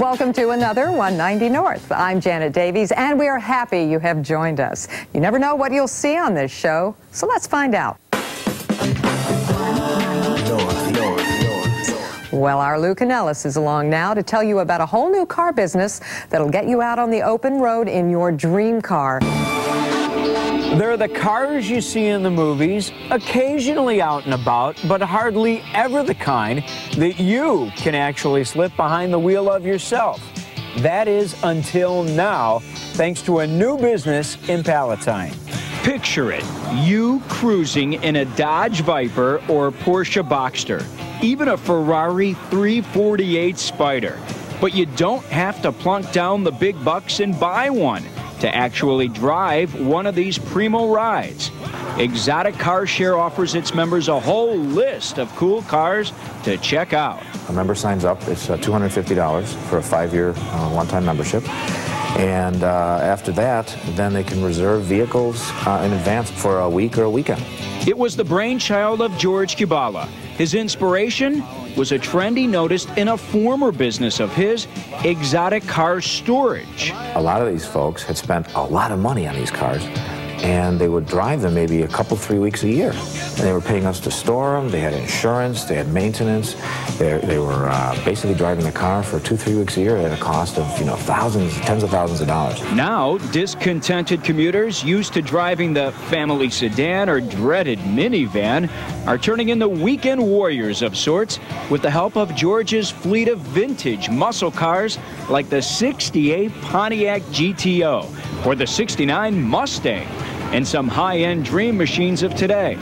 Welcome to another 190 North. I'm Janet Davies, and we are happy you have joined us. You never know what you'll see on this show, so let's find out. Well, our Lou Canellis is along now to tell you about a whole new car business that'll get you out on the open road in your dream car. They're the cars you see in the movies, occasionally out and about, but hardly ever the kind that you can actually slip behind the wheel of yourself. That is until now, thanks to a new business in Palatine. Picture it, you cruising in a Dodge Viper or Porsche Boxster, even a Ferrari 348 Spider. But you don't have to plunk down the big bucks and buy one to actually drive one of these primo rides. Exotic Car Share offers its members a whole list of cool cars to check out. A member signs up, it's $250 for a 5-year one-time membership. And after that, then they can reserve vehicles in advance for a week or a weekend. It was the brainchild of George Kubala. His inspiration was a trend he noticed in a former business of his, exotic car storage. A lot of these folks had spent a lot of money on these cars, and they would drive them maybe a couple, 3 weeks a year. And they were paying us to store them, they had insurance, they had maintenance. They were basically driving the car for 2-3 weeks a year at a cost of, thousands, tens of thousands of dollars. Now, discontented commuters used to driving the family sedan or dreaded minivan are turning into weekend warriors of sorts with the help of George's fleet of vintage muscle cars like the '68 Pontiac GTO or the '69 Mustang, and some high-end dream machines of today.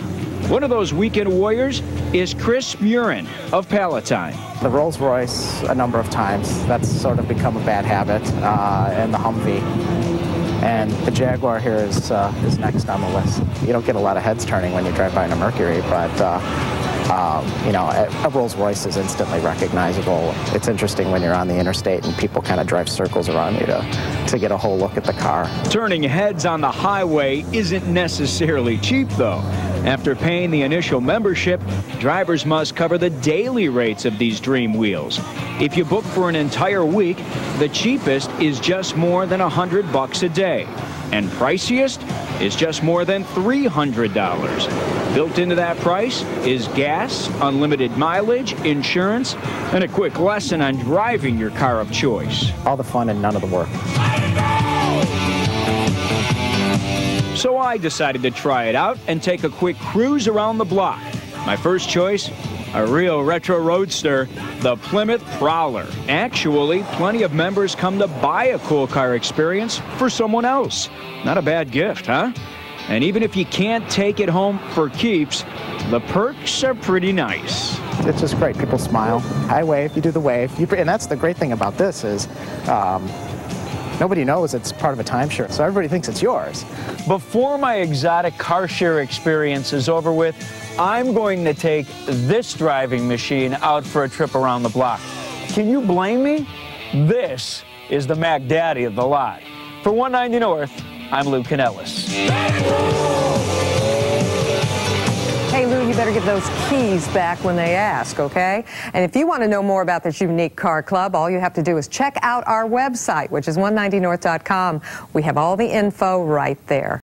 One of those weekend warriors is Chris Murin of Palatine. The Rolls Royce a number of times, that's sort of become a bad habit, and the Humvee. And the Jaguar here is next on the list. You don't get a lot of heads turning when you drive by in a Mercury, but a Rolls Royce is instantly recognizable. It's interesting when you're on the interstate and people kind of drive circles around you to get a whole look at the car. Turning heads on the highway isn't necessarily cheap, though. After paying the initial membership, drivers must cover the daily rates of these dream wheels. If you book for an entire week, the cheapest is just more than $100 a day, and priciest is just more than $300. Built into that price is gas, unlimited mileage, insurance, and a quick lesson on driving your car of choice. All the fun and none of the work. So I decided to try it out and take a quick cruise around the block. My first choice, a real retro roadster, the Plymouth Prowler. Actually, plenty of members come to buy a cool car experience for someone else. Not a bad gift, huh? And even if you can't take it home for keeps, the perks are pretty nice. It's just great. People smile. I wave, you do the wave. And that's the great thing about this is nobody knows it's part of a timeshare, so everybody thinks it's yours. Before my exotic car share experience is over with, I'm going to take this driving machine out for a trip around the block. Can you blame me? This is the Mac Daddy of the lot. For 190 North, I'm Lou Canellis. Hey, Lou, you better give those keys back when they ask, okay? And if you want to know more about this unique car club, all you have to do is check out our website, which is 190north.com. We have all the info right there.